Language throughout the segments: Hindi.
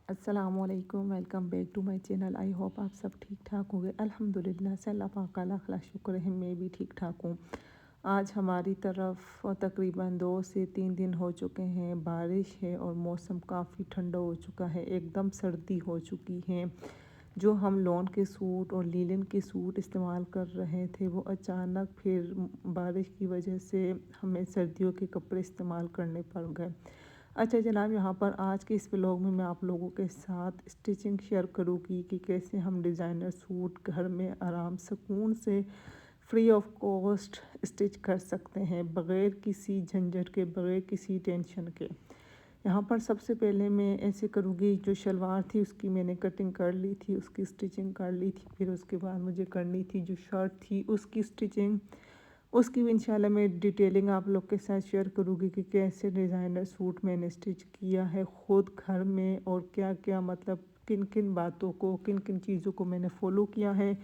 अस्सलामुअलैकुम, welcome back to my channel. I hope आप सब ठीक ठाक होंगे। अल्हम्दुलिल्लाह से अल्लाह पाक का लाख लाख शुक्र है, मैं भी ठीक ठाक हूँ। आज हमारी तरफ तकरीबन 2 से 3 दिन हो चुके हैं, बारिश है और मौसम काफ़ी ठंडा हो चुका है, एकदम सर्दी हो चुकी है। जो हम लॉन के सूट और लीलन के सूट इस्तेमाल कर रहे थे, वो अचानक फिर बारिश की वजह से हमें सर्दियों के कपड़े इस्तेमाल करने पड़ गए। अच्छा जनाब, यहाँ पर आज के इस व्लॉग में मैं आप लोगों के साथ स्टिचिंग शेयर करूँगी कि कैसे हम डिज़ाइनर सूट घर में आराम सुकून से फ्री ऑफ कॉस्ट स्टिच कर सकते हैं, बग़ैर किसी झंझट के, बग़ैर किसी टेंशन के। यहाँ पर सबसे पहले मैं ऐसे करूँगी, जो शलवार थी उसकी मैंने कटिंग कर ली थी, उसकी स्टिचिंग कर ली थी। फिर उसके बाद मुझे करनी थी जो शर्ट थी उसकी स्टिचिंग। उसकी भी इंशाल्लाह मैं डिटेलिंग आप लोग के साथ शेयर करूँगी कि कैसे डिज़ाइनर सूट मैंने स्टिच किया है ख़ुद घर में, और क्या क्या मतलब किन किन बातों को, किन किन चीज़ों को मैंने फ़ॉलो किया है।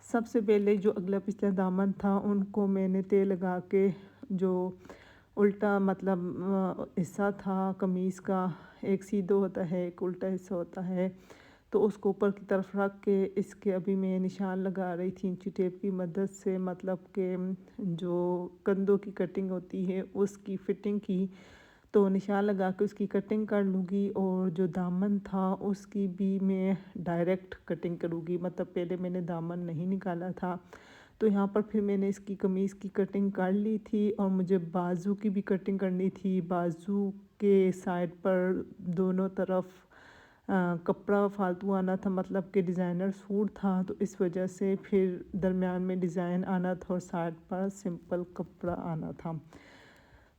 सबसे पहले जो अगला पिछला दामन था उनको मैंने तेल लगा के, जो उल्टा मतलब हिस्सा था कमीज़ का, एक सीधा होता है एक उल्टा हिस्सा होता है, तो उसको ऊपर की तरफ रख के इसके अभी मैं निशान लगा रही थी इंची टेप की मदद से, मतलब कि जो कंधों की कटिंग होती है उसकी फ़िटिंग की। तो निशान लगा के उसकी कटिंग कर लूँगी, और जो दामन था उसकी भी मैं डायरेक्ट कटिंग करूँगी, मतलब पहले मैंने दामन नहीं निकाला था। तो यहाँ पर फिर मैंने इसकी कमीज़ की कटिंग कर ली थी, और मुझे बाजू की भी कटिंग करनी थी। बाजू के साइड पर दोनों तरफ कपड़ा फालतू आना था, मतलब कि डिज़ाइनर सूट था, तो इस वजह से फिर दरमियान में डिज़ाइन आना था और साइड पर सिंपल कपड़ा आना था।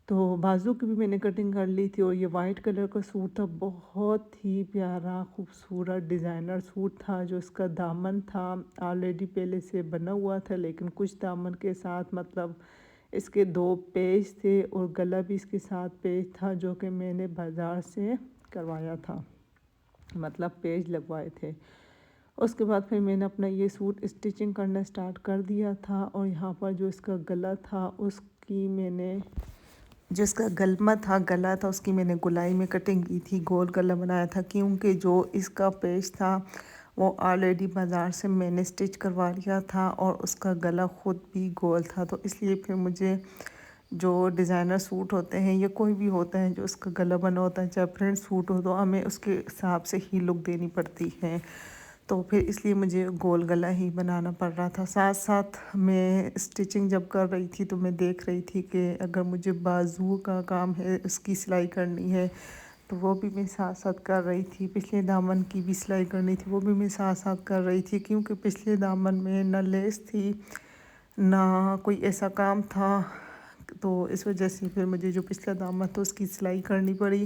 तो बाजू की भी मैंने कटिंग कर ली थी। और ये वाइट कलर का सूट था, बहुत ही प्यारा खूबसूरत डिज़ाइनर सूट था। जो इसका दामन था ऑलरेडी पहले से बना हुआ था, लेकिन कुछ दामन के साथ मतलब इसके 2 पेज थे, और गला भी इसके साथ पेज था, जो कि मैंने बाज़ार से करवाया था, मतलब पेज लगवाए थे। उसके बाद फिर मैंने अपना ये सूट स्टिचिंग करना स्टार्ट कर दिया था। और यहाँ पर जो इसका गला था उसकी मैंने, जो इसका गला था उसकी मैंने गोलाई में कटिंग की थी, गोल गला बनाया था, क्योंकि जो इसका पेच था वो ऑलरेडी बाज़ार से मैंने स्टिच करवा लिया था, और उसका गला ख़ुद भी गोल था। तो इसलिए फिर मुझे जो डिज़ाइनर सूट होते हैं या कोई भी होता है जो उसका गला बना होता है, चाहे प्रिंट सूट हो, तो हमें उसके हिसाब से ही लुक देनी पड़ती है। तो फिर इसलिए मुझे गोल गला ही बनाना पड़ रहा था। साथ साथ मैं स्टिचिंग जब कर रही थी तो मैं देख रही थी कि अगर मुझे बाजू का काम है, उसकी सिलाई करनी है, तो वो भी मैं साथ साथ कर रही थी। पिछले दामन की भी सिलाई करनी थी, वो भी मैं साथ साथ कर रही थी, क्योंकि पिछले दामन में ना लेस थी ना कोई ऐसा काम था। तो इस वजह से फिर मुझे जो पिछला दामन था उसकी सिलाई करनी पड़ी,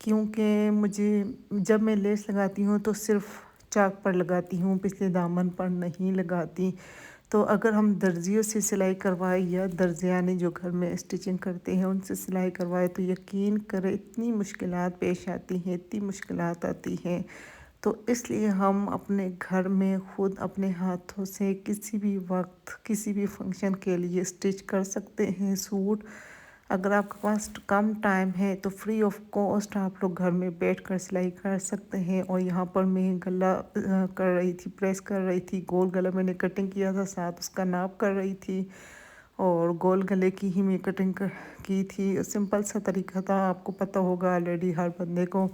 क्योंकि मुझे जब मैं लेस लगाती हूँ तो सिर्फ़ चाक पर लगाती हूँ, पिछले दामन पर नहीं लगाती। तो अगर हम दर्जियों से सिलाई करवाए या दर्जियाने जो घर में स्टिचिंग करते हैं उनसे सिलाई करवाए, तो यकीन करें इतनी मुश्किलात पेश आती हैं, इतनी मुश्किलात आती हैं। तो इसलिए हम अपने घर में ख़ुद अपने हाथों से किसी भी वक्त किसी भी फंक्शन के लिए स्टिच कर सकते हैं सूट। अगर आपके पास कम टाइम है तो फ्री ऑफ कॉस्ट आप लोग घर में बैठकर सिलाई कर सकते हैं। और यहाँ पर मैं गला कर रही थी, प्रेस कर रही थी, गोल गला मैंने कटिंग किया था, साथ उसका नाप कर रही थी, और गोल गले की ही मैं कटिंग की थी। सिंपल सा तरीका था, आपको पता होगा ऑलरेडी हर बंदे को,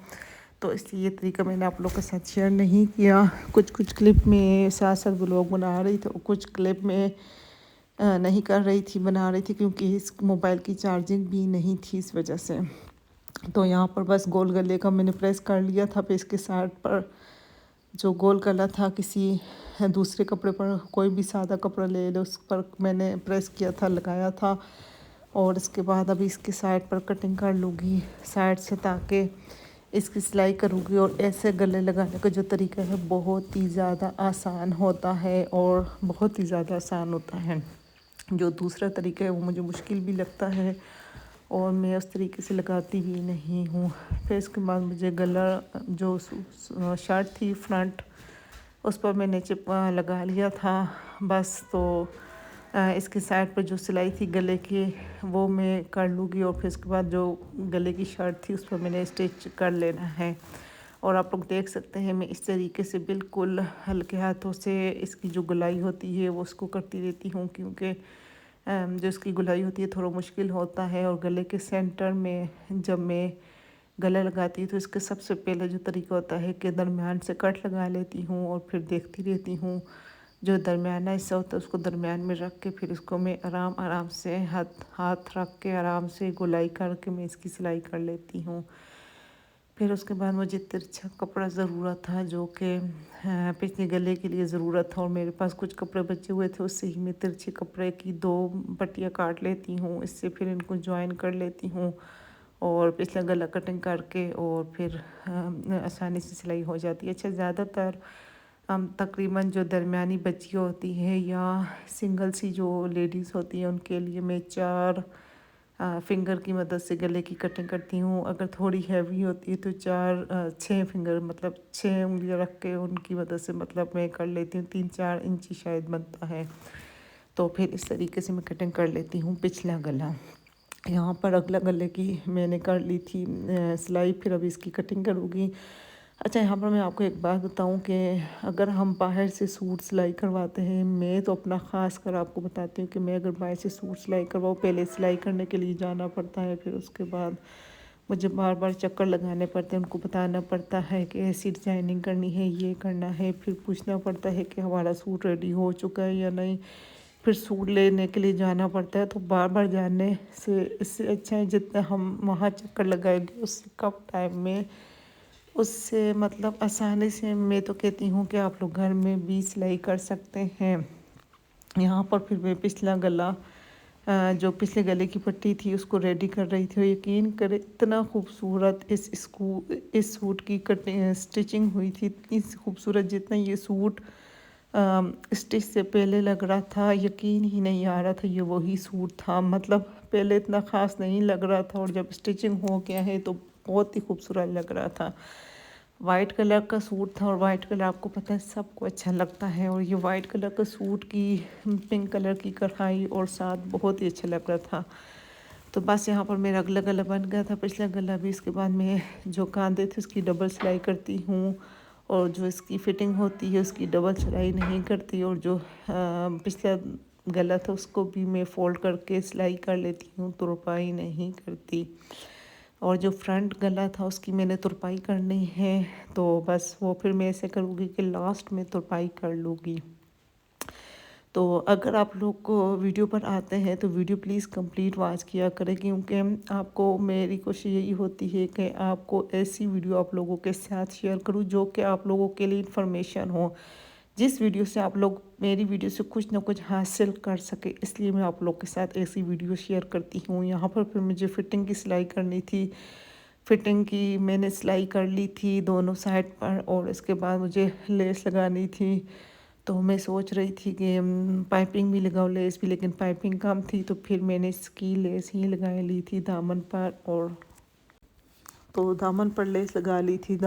तो इसलिए ये तरीका मैंने आप लोग के साथ शेयर नहीं किया। कुछ कुछ क्लिप में साथ साथ व्लॉग बना रही थी, कुछ क्लिप में नहीं कर रही थी, बना रही थी, क्योंकि इस मोबाइल की चार्जिंग भी नहीं थी इस वजह से। तो यहाँ पर बस गोल गले का मैंने प्रेस कर लिया था। फिर इसके साइड पर जो गोल गला था किसी दूसरे कपड़े पर, कोई भी सादा कपड़ा ले लो, उस पर मैंने प्रेस किया था, लगाया था। और इसके बाद अभी इसके साइड पर कटिंग कर लूँगी साइड से, ताकि इसकी सिलाई करूँगी। और ऐसे गले लगाने का जो तरीका है बहुत ही ज़्यादा आसान होता है, और बहुत ही ज़्यादा आसान होता है। जो दूसरा तरीका है वो मुझे मुश्किल भी लगता है, और मैं उस तरीके से लगाती भी नहीं हूँ। फिर इसके बाद मुझे गला जो शर्ट थी फ्रंट, उस पर मैंने चिप लगा लिया था बस। तो इसके साइड पर जो सिलाई थी गले की वो मैं कर लूँगी, और फिर इसके बाद जो गले की शर्ट थी उस पर मैंने स्टिच कर लेना है। और आप लोग देख सकते हैं मैं इस तरीके से बिल्कुल हल्के हाथों से इसकी जो गुलाई होती है वो उसको करती रहती हूँ, क्योंकि जो इसकी गुलाई होती है थोड़ा मुश्किल होता है। और गले के सेंटर में जब मैं गला लगाती हूँ तो इसके सबसे पहले जो तरीका होता है कि दरमियान से कट लगा लेती हूँ और फिर देखती रहती हूँ। जो दरमियाना हिस्सा होता है उसको दरमियान में रख के फिर इसको मैं आराम आराम से हाथ रख के आराम से गोलाई करके मैं इसकी सिलाई कर लेती हूँ। फिर उसके बाद मुझे तिरछा कपड़ा ज़रूरत था, जो कि पिछले गले के लिए ज़रूरत था, और मेरे पास कुछ कपड़े बचे हुए थे, उससे ही मैं तिरछे कपड़े की 2 पट्टियाँ काट लेती हूँ। इससे फिर इनको जॉइन कर लेती हूँ और पिछला गला कटिंग करके और फिर आसानी से सिलाई हो जाती है। अच्छा, ज़्यादातर तकरीबन जो दरमियानी बच्ची होती है या सिंगल सी जो लेडीज़ होती हैं उनके लिए मैं 4 फिंगर की मदद से गले की कटिंग करती हूँ। अगर थोड़ी हैवी होती है तो 6 फिंगर मतलब 6 उंगलियाँ रख के उनकी मदद से मतलब मैं कर लेती हूँ। 3-4 इंची शायद बनता है, तो फिर इस तरीके से मैं कटिंग कर लेती हूँ पिछला गला। यहाँ पर अगला गले की मैंने कर ली थी सिलाई, फिर अभी इसकी कटिंग करूँगी। अच्छा, यहाँ पर मैं आपको एक बात बताऊँ कि अगर हम बाहर से सूट सिलाई करवाते हैं, मैं तो अपना ख़ास कर आपको बताती हूँ कि मैं अगर बाहर से सूट सिलाई करवाऊँ, पहले सिलाई करने के लिए जाना पड़ता है, फिर उसके बाद मुझे बार बार चक्कर लगाने पड़ते हैं, उनको बताना पड़ता है कि ऐसी डिज़ाइनिंग करनी है, ये करना है, फिर पूछना पड़ता है कि हमारा सूट रेडी हो चुका है या नहीं, फिर सूट लेने के लिए जाना पड़ता है। तो बार बार जाने से इससे अच्छा है जितना हम वहाँ चक्कर लगाएंगे उससे कम टाइम में, उससे मतलब आसानी से मैं तो कहती हूँ कि आप लोग घर में भी सिलाई कर सकते हैं। यहाँ पर फिर मैं पिछला गला जो पिछले गले की पट्टी थी उसको रेडी कर रही थी, और यकीन करें इतना खूबसूरत इस सूट की कटिंग स्टिचिंग हुई थी, इतनी खूबसूरत जितना ये सूट स्टिच से पहले लग रहा था, यकीन ही नहीं आ रहा था ये वही सूट था। मतलब पहले इतना ख़ास नहीं लग रहा था और जब स्टिचिंग हो गया है तो बहुत ही खूबसूरत लग रहा था। वाइट कलर का सूट था और वाइट कलर आपको पता है सबको अच्छा लगता है, और ये वाइट कलर का सूट की पिंक कलर की कढ़ाई और साथ बहुत ही अच्छा लग रहा था। तो बस यहाँ पर मेरा अगला गला बन गया था, पिछला गला भी। इसके बाद मैं जो कांधे थे उसकी डबल सिलाई करती हूँ, और जो इसकी फ़िटिंग होती है उसकी डबल सिलाई नहीं करती, और जो पिछला गला था उसको भी मैं फ़ोल्ड करके सिलाई कर लेती हूँ, तुरपाई नहीं करती। और जो फ्रंट गला था उसकी मैंने तुरपाई करनी है, तो बस वो फिर मैं ऐसे करूँगी कि लास्ट में तुरपाई कर लूँगी। तो अगर आप लोग को वीडियो पर आते हैं तो वीडियो प्लीज़ कंप्लीट वॉच किया करें, क्योंकि आपको मेरी कोशिश यही होती है कि आपको ऐसी वीडियो आप लोगों के साथ शेयर करूं जो कि आप लोगों के लिए इन्फॉर्मेशन हो, जिस वीडियो से आप लोग मेरी वीडियो से कुछ ना कुछ हासिल कर सके, इसलिए मैं आप लोग के साथ ऐसी वीडियो शेयर करती हूँ। यहाँ पर फिर मुझे फ़िटिंग की सिलाई करनी थी, फ़िटिंग की मैंने सिलाई कर ली थी दोनों साइड पर, और इसके बाद मुझे लेस लगानी थी। तो मैं सोच रही थी कि पाइपिंग भी लगाऊँ, लेस भी, लेकिन पाइपिंग कम थी, तो फिर मैंने इसकी लेस ही लगा ली थी दामन पर। और तो दामन पर लेस लगा ली थी,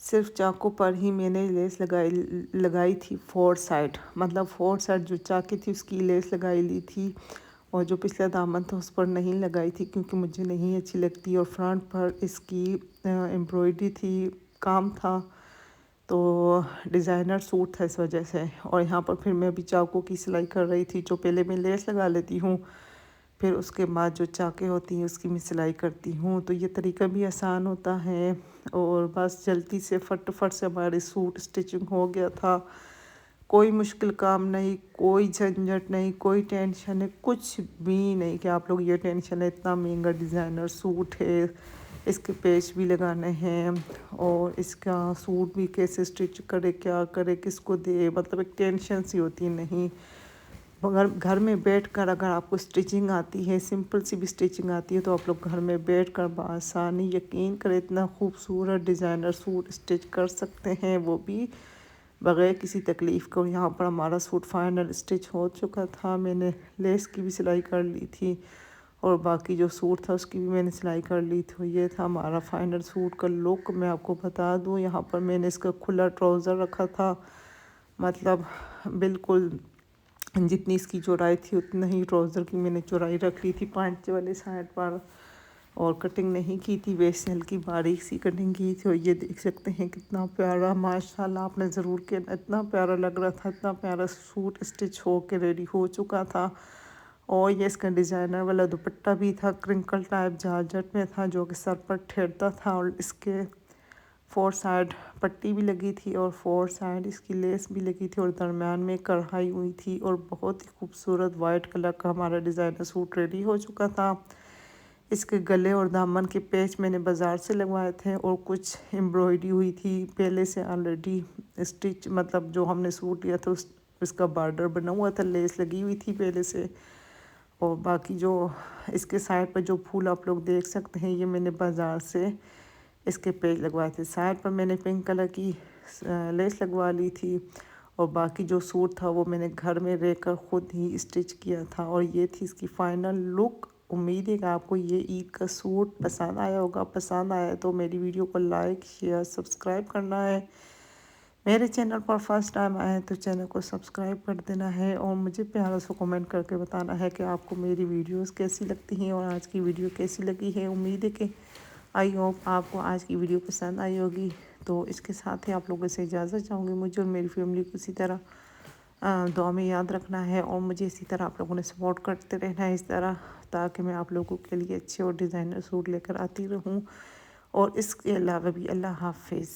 सिर्फ चाकू पर ही मैंने लेस लगाई थी 4 साइड, मतलब 4 साइड जो चाकी थी उसकी लेस लगाई ली थी, और जो पिछला दामन था उस पर नहीं लगाई थी क्योंकि मुझे नहीं अच्छी लगती। और फ्रंट पर इसकी एम्ब्रॉयडरी थी, काम था, तो डिज़ाइनर सूट था इस वजह से। और यहाँ पर फिर मैं अभी चाकू की सिलाई कर रही थी, जो पहले मैं लेस लगा लेती हूँ, फिर उसके बाद जो चाके होती हैं उसकी मैं सिलाई करती हूँ। तो ये तरीका भी आसान होता है, और बस जल्दी से फटाफट से हमारी सूट स्टिचिंग हो गया था। कोई मुश्किल काम नहीं, कोई झंझट नहीं, कोई टेंशन नहीं, कुछ भी नहीं कि आप लोग ये टेंशन है इतना महंगा डिज़ाइनर सूट है, इसके पेच भी लगाने हैं, और इसका सूट भी कैसे स्टिच करे, क्या करे, किसको दे, मतलब एक टेंशन सी होती है। नहीं, मगर घर में बैठकर अगर आपको स्टिचिंग आती है, सिंपल सी भी स्टिचिंग आती है, तो आप लोग घर में बैठकर बआसानी, यकीन करें, इतना खूबसूरत डिज़ाइनर सूट स्टिच कर सकते हैं, वो भी बग़ैर किसी तकलीफ़ को। यहाँ पर हमारा सूट फाइनल स्टिच हो चुका था, मैंने लेस की भी सिलाई कर ली थी, और बाकी जो सूट था उसकी भी मैंने सिलाई कर ली थी। ये था हमारा फाइनल सूट का लुक। मैं आपको बता दूँ, यहाँ पर मैंने इसका खुला ट्राउज़र रखा था, मतलब बिल्कुल जितनी इसकी चौड़ाई थी उतना ही ट्राउज़र की मैंने चौड़ाई रख ली थी, पांचे वाले साइड पर। और कटिंग नहीं की थी, वैसे हल्की बारीक सी कटिंग की थी। और ये देख सकते हैं कितना प्यारा, माशाल्लाह आपने ज़रूर किया, इतना प्यारा लग रहा था, इतना प्यारा सूट स्टिच हो के रेडी हो चुका था। और ये इसका डिज़ाइनर वाला दुपट्टा भी था, क्रिंकल टाइप जॉर्जेट में था, जो कि सर पर ठेरता था। और इसके 4 साइड पट्टी भी लगी थी और 4 साइड इसकी लेस भी लगी थी और दरम्यान में कढ़ाई हुई थी। और बहुत ही खूबसूरत वाइट कलर का हमारा डिज़ाइनर सूट रेडी हो चुका था। इसके गले और दामन के पेच मैंने बाज़ार से लगवाए थे और कुछ एम्ब्रॉयडरी हुई थी पहले से ऑलरेडी स्टिच, मतलब जो हमने सूट लिया था उसका बॉर्डर बना हुआ था, लेस लगी हुई थी पहले से। और बाकी जो इसके साइड पर जो फूल आप लोग देख सकते हैं, ये मैंने बाज़ार से इसके पेज लगवाए थे। साइड पर मैंने पिंक कलर की लेस लगवा ली थी। और बाकी जो सूट था वो मैंने घर में रहकर ख़ुद ही स्टिच किया था। और ये थी इसकी फ़ाइनल लुक। उम्मीद है कि आपको ये ईद का सूट पसंद आया होगा। पसंद आया तो मेरी वीडियो को लाइक शेयर सब्सक्राइब करना है। मेरे चैनल पर फर्स्ट टाइम आए हैं तो चैनल को सब्सक्राइब कर देना है और मुझे प्यारा सा कमेंट करके बताना है कि आपको मेरी वीडियोस कैसी लगती हैं और आज की वीडियो कैसी लगी है। उम्मीद है कि आई होप आपको आज की वीडियो पसंद आई होगी। तो इसके साथ ही आप लोगों से इजाज़त चाहूँगी। मुझे और मेरी फैमिली को इसी तरह दुआ में याद रखना है और मुझे इसी तरह आप लोगों ने सपोर्ट करते रहना है इस तरह, ताकि मैं आप लोगों के लिए अच्छे और डिज़ाइनर सूट लेकर आती रहूँ। और इसके अलावा भी अल्लाह हाफिज़।